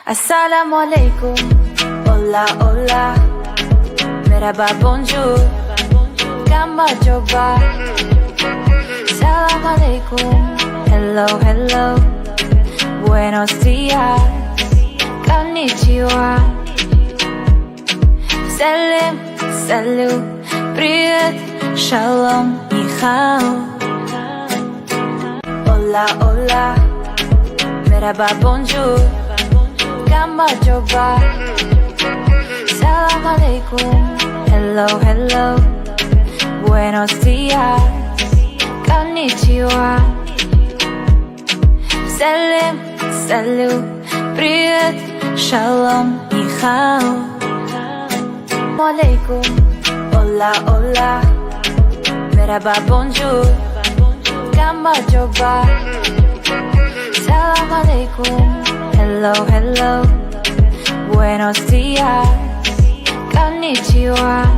Assalamu alaikum, hola hola, merhaba bonjour, kama coba. Salam alaikum, hello hello, buenos días, konnichiwa. Salam, salut, привет, shalom, ni hao. Hola hola, merhaba bonjour, kama coba. Salam alaikum, hello hello, buenos días, konnichiwa. Salam, salut, привет, shalom, ni hao. Alaikum, hola hola, merhaba bonjour, kama coba. Salam alaikum, hello hello, buenos días, konnichiwa.